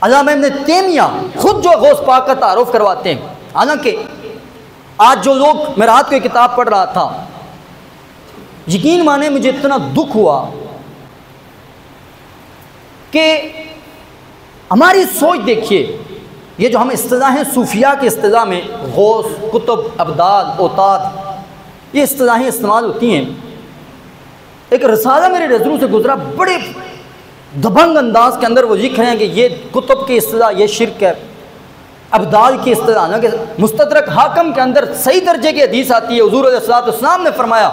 علامہ ابن تیمیہ خود جو غوث پاک کا تعارف کرواتے ہیں. حالانکہ آج جو لوگ، میں رات کو یہ کتاب پڑھ رہا تھا، یقین مانے مجھے اتنا دکھ ہوا کہ ہماری سوچ دیکھیے، یہ جو ہم اصطلاحیں صوفیاء کی اصطلاح میں غوث، قطب، ابدال، اوتاد، یہ اصطلاحیں استعمال ہوتی ہیں. ایک رسالہ میرے نظروں سے گزرا، بڑے دبنگ انداز کے اندر وہ لکھ رہے ہیں کہ یہ قطب کی اصطلاح یہ شرک ہے، ابدال کی اصطلاح. کہ مستدرک حاکم کے اندر صحیح درجے کی حدیث آتی ہے، حضور علیہ السلام نے فرمایا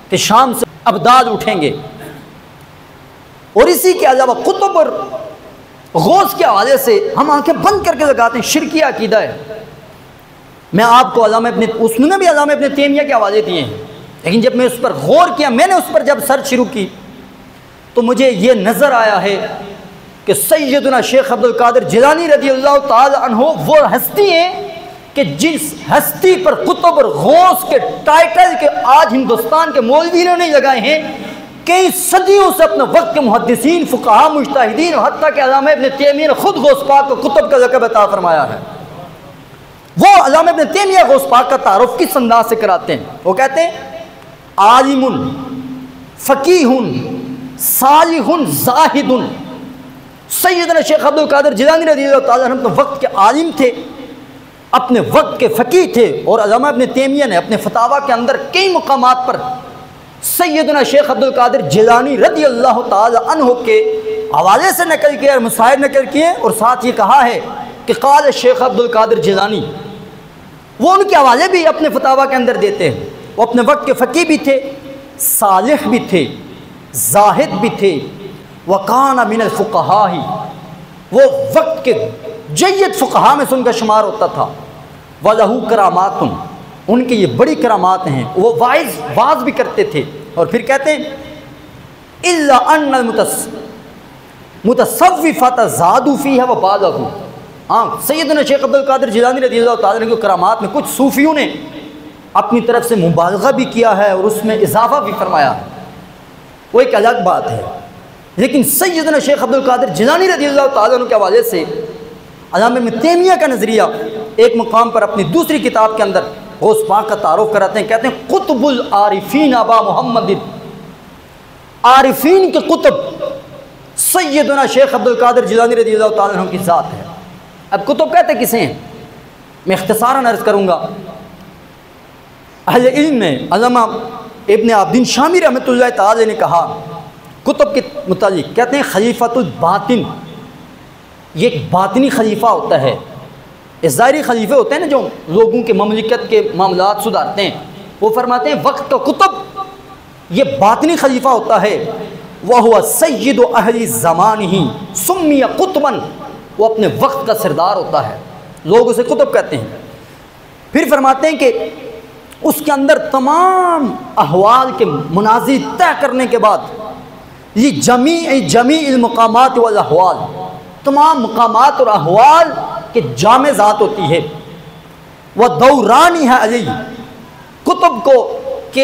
کہ شام سے ابدال اٹھیں گے. اور اسی کے علاوہ قطب اور غوث کے حوالے سے ہم آنکھیں بند کر کے لگاتے ہیں، شرکی عقیدہ ہے. میں آپ کو اس نے بھی علامہ ابن تیمیہ کے حوالے دیے ہیں، لیکن جب میں اس پر غور کیا، میں نے اس پر جب سرچ شروع کی تو مجھے یہ نظر آیا ہے کہ سیدنا شیخ عبد القادر جیلانی رضی اللہ تعالی عنہ وہ ہستی ہیں کہ جس ہستی پر قطب اور غوث کے ٹائٹل کے آج ہندوستان کے مولویوں نے لگائے ہیں، کئی صدیوں سے اپنے وقت کے محدثین، فقہاء، مجتہدین اور حتیٰ کہ علامہ ابن تیمیہ نے خود غوث پاک کو قطب کا لقب عطا فرمایا ہے. وہ علامہ ابن تیمیہ غوث پاک کا تعارف کس انداز سے کراتے ہیں؟ وہ کہتے ہیں عالم، فقیہ، صالح، زاہد. سیدنا شیخ عبد القادر جیلانی رضی اللہ تعالیٰ عنہ اپنے وقت کے عالم تھے، اپنے وقت کے فقیہ تھے. اور علامہ ابن تیمیہ نے اپنے فتاویٰ کے اندر کئی مقامات پر سیدنا شیخ عبد القادر جیلانی رضی اللہ تعالی عنہ کے حوالے سے نقل کیا، مسائل نقل کیے، اور ساتھ یہ کہا ہے کہ قال شیخ عبد القادر جیلانی. وہ ان کے حوالے بھی اپنے فتاویٰ کے اندر دیتے ہیں. وہ اپنے وقت کے فقیہ بھی تھے، صالح بھی تھے، زاہد بھی تھے، وکان من الفقہاء، وہ وقت کے جید فقہاء میں سے ان کا شمار ہوتا تھا. وَلَهُ کرامات، ان کی یہ بڑی کرامات ہیں. وہ واعظ بھی کرتے تھے. اور پھر کہتے ہیں الا ان المتصوفۃ زادوا فیھا وبالغوا. ہاں، سیدنا شیخ عبد القادر جیلانی رضی اللہ تعالیٰ عنہ کی کرامات میں کچھ صوفیوں نے اپنی طرف سے مبالغہ بھی کیا ہے اور اس میں اضافہ بھی فرمایا ہے، وہ ایک الگ بات ہے. لیکن سیدنا شیخ عبد القادر جیلانی رضی اللہ تعالیٰ عنہ کے حوالے سے علامہ ابن تیمیہ کا نظریہ ایک مقام پر اپنی دوسری کتاب کے اندر غوث پاک کا تعارف کراتے ہیں. کہتے ہیں قطب العارفین ابا محمد، عارفین کے قطب سیدنا شیخ عبد القادر جیلانی رضی اللہ تعالیٰ عنہ کی ذات ہے. اب قطب کہتے کسے ہیں؟ میں اختصاراً عرض کروں گا. اہل علم میں علامہ ابن عابدین شامی رحمۃ اللہ تعالی نے کہا قطب کے متعلق، کہتے ہیں خلیفۃ الباطن، یہ ایک باطنی خلیفہ ہوتا ہے. ظاہری خلیفے ہوتے ہیں نا جو لوگوں کے مملکت کے معاملات سدھارتے ہیں، وہ فرماتے ہیں وقت کا قطب یہ باطنی خلیفہ ہوتا ہے. وَهُوَ سَيِّدُ أَهْلِ زَمَانِهِ سُمِّيَ قُطْبًا، وہ اپنے وقت کا سردار ہوتا ہے، لوگ اسے قطب کہتے ہیں. پھر فرماتے ہیں کہ اس کے اندر تمام احوال کے مناظر طے کرنے کے بعد یہ جمیع المقامات والاحوال، تمام مقامات اور احوال کے جامع ذات ہوتی ہے. وہ دورانی ہے علی، قطب کو کہ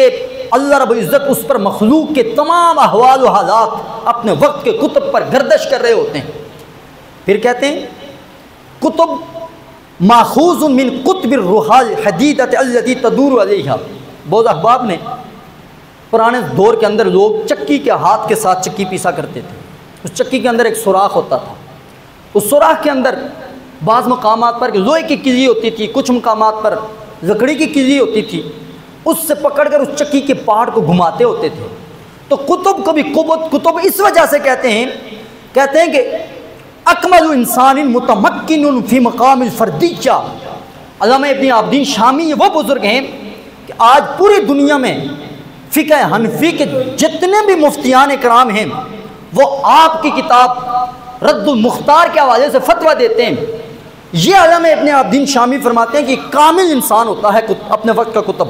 اللہ رب العزت اس پر مخلوق کے تمام احوال و حالات اپنے وقت کے قطب پر گردش کر رہے ہوتے ہیں. پھر کہتے ہیں قطب ماخوذ من قطب الرحال حدیدۃ التي تدور علیہا. بعض احباب نے پرانے دور کے اندر لوگ چکی کے ہاتھ کے ساتھ چکی پیسا کرتے تھے. اس چکی کے اندر ایک سوراخ ہوتا تھا، اس سوراخ کے اندر بعض مقامات پر لوہے کی کلی ہوتی تھی، کچھ مقامات پر لکڑی کی کلی ہوتی تھی. اس سے پکڑ کر اس چکی کے پہاڑ کو گھماتے ہوتے تھے. تو قطب کو بھی قطب اس وجہ سے کہتے ہیں کہ اکمل انسان متمکن فی مقام الفردیہ. علامہ ابن عابدین شامی وہ بزرگ ہیں کہ آج پوری دنیا میں فقہ حنفی کے جتنے بھی مفتیان کرام ہیں وہ آپ کی کتاب رد المختار کے حوالے سے فتویٰ دیتے ہیں. یہ علامہ ابن عابدین شامی فرماتے ہیں کہ کامل انسان ہوتا ہے اپنے وقت کا قطب،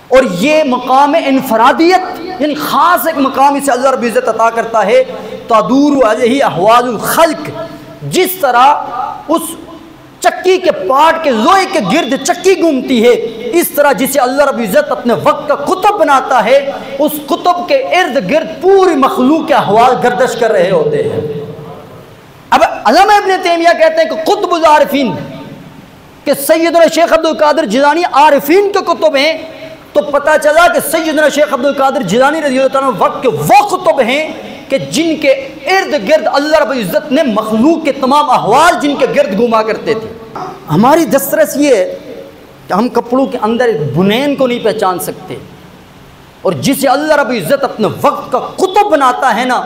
اور یہ مقام انفرادیت یعنی خاص ایک مقام اسے اللہ رب العزت عطا کرتا ہے. تدور علیہ احوال الخلق، جس طرح اس چکی کے پاٹ کے لوہے کے گرد چکی گھومتی ہے، اس طرح جسے اللہ رب العزت اپنے وقت کا قطب بناتا ہے، اس قطب کے ارد گرد پوری مخلوق کے احوال گردش کر رہے ہوتے ہیں. اب علامہ ابن تیمیہ کہتے ہیں کہ قطب العارفین کہ سیدنا شیخ عبد القادر جیلانی عارفین کے کتب ہیں، تو پتہ چلا کہ سیدنا شیخ عبد القادر جیلانی رضی اللہ عنہ وقت کے وہ کتب ہیں کہ جن کے ارد گرد اللہ رب العزت نے مخلوق کے تمام احوال جن کے گرد گھوما کرتے تھے۔ ہماری دسترس یہ ہے کہ ہم کپڑوں کے اندر بنین کو نہیں پہچان سکتے، اور جسے اللہ رب العزت اپنے وقت کا کتب بناتا ہے نا،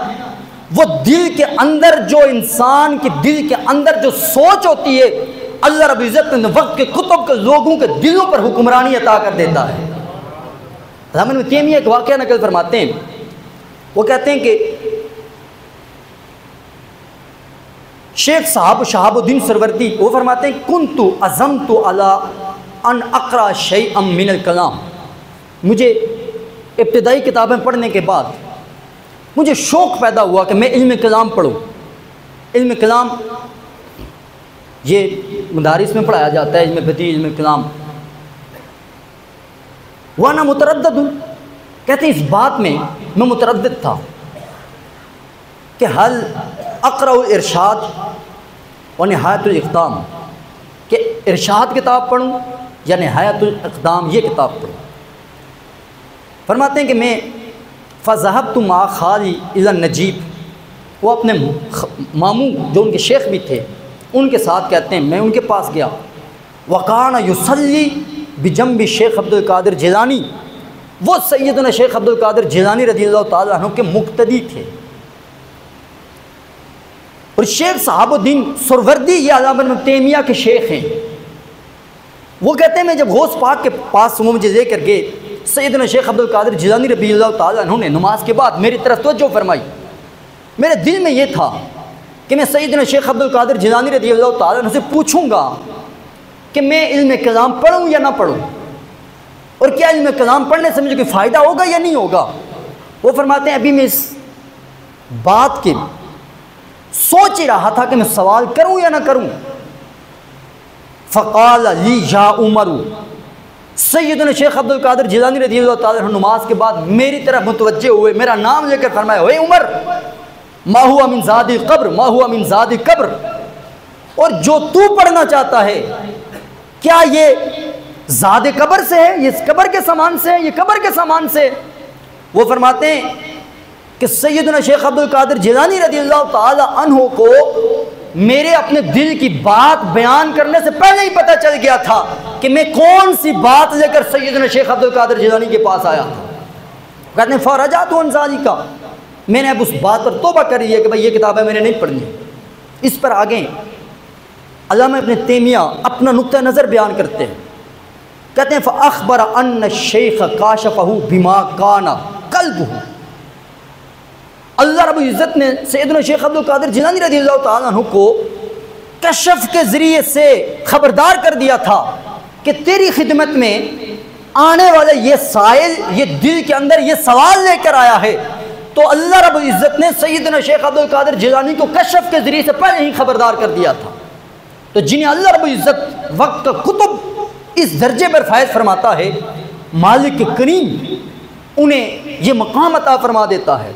وہ دل کے اندر جو انسان کے دل کے اندر جو سوچ ہوتی ہے، اللہ رب العزت نے وقت کے کتب کے لوگوں کے دلوں پر حکمرانی عطا کر دیتا ہے۔ علامہ ابن تیمیہ ایک واقعہ نقل فرماتے ہیں، وہ کہتے ہیں کہ شیخ صاحب شہاب الدین سروردی وہ فرماتے ہیں کنت عزمت علی ان اقرا شیئا من الکلام، مجھے ابتدائی کتابیں پڑھنے کے بعد مجھے شوق پیدا ہوا کہ میں علم کلام پڑھوں۔ علم کلام یہ مدارس میں پڑھایا جاتا ہے، علم بدیع، علم کلام۔ وانا متردد ہوں، کہتے ہیں اس بات میں میں متردد تھا کہ حل اقرأ الارشاد و نہایت الاقدام، کہ ارشاد کتاب پڑھوں یا نہایت الاقدام یہ کتاب پڑھوں۔ فرماتے ہیں کہ میں فذهبت مع خالی الی النجیب، وہ اپنے ماموں جو ان کے شیخ بھی تھے ان کے ساتھ کہتے ہیں میں ان کے پاس گیا، وکان یصلی بجنب شیخ عبد القادر جیلانی، وہ سیدنا شیخ عبد القادر جیلانی رضی اللہ تعالیٰ عنہ کے مقتدی تھے۔ اور شیخ صاحب الدین سروردی یہ علامہ ابن تیمیہ کے شیخ ہیں، وہ کہتے ہیں میں جب غوث پاک کے پاس وہ مجھے لے کر گئے، سیدنا شیخ عبد القادر جیلانی رضی اللہ تعالیٰ عنہ نے نماز کے بعد میری طرف توجہ فرمائی۔ میرے دل میں یہ تھا کہ میں سیدنا شیخ عبد القادر جیلانی رضی اللہ تعالیٰ عنہ سے پوچھوں گا کہ میں علم کلام پڑھوں یا نہ پڑھوں، اور کیا علم کلام پڑھنے سے مجھے کوئی فائدہ ہوگا یا نہیں ہوگا۔ وہ فرماتے ہیں ابھی میں اس بات کے سوچ ہی رہا تھا کہ میں سوال کروں یا نہ کروں۔ فقال لی یا عمر، سیدنا شیخ عبد القادر جیلانی رضی اللہ تعالیٰ عنہ نماز کے بعد میری طرف متوجہ ہوئے، میرا نام لے کر فرمایا اے عمر، ما ہوا من زاد قبر، ما ہوا من زاد قبر، اور جو تو پڑھنا چاہتا ہے کیا یہ زاد قبر سے ہے، یہ قبر کے سامان سے ہے، یہ قبر کے سامان سے۔ وہ فرماتے ہیں کہ سیدنا شیخ عبد القادر جیلانی رضی اللہ تعالی عنہ کو میرے اپنے دل کی بات بیان کرنے سے پہلے ہی پتہ چل گیا تھا کہ میں کون سی بات لے کر سیدنا شیخ عبد القادر جیلانی کے پاس آیا تھا۔ کہتے ہیں فرجعت عن ذلک، میں نے اب اس بات پر توبہ کر لی ہے کہ بھائی یہ کتابیں میں نے نہیں پڑھنی۔ اس پر آگے علامہ ابن تیمیہ اپنا نقطہ نظر بیان کرتے ہیں، کہتے ہیں فاخبر ان الشیخ کاشفہ بما کان قلبہ، اللہ رب العزت نے سیدنا شیخ عبد القادر جیلانی رضی اللہ تعالیٰ عنہ کو کشف کے ذریعے سے خبردار کر دیا تھا کہ تیری خدمت میں آنے والے یہ سائل یہ دل کے اندر یہ سوال لے کر آیا ہے، تو اللہ رب العزت نے سیدنا شیخ عبد القادر جیلانی کو کشف کے ذریعے سے پہلے ہی خبردار کر دیا تھا۔ تو جنہیں اللہ رب العزت وقت کا کتب اس درجے پر فائز فرماتا ہے، مالک کریم انہیں یہ مقام عطا فرما دیتا ہے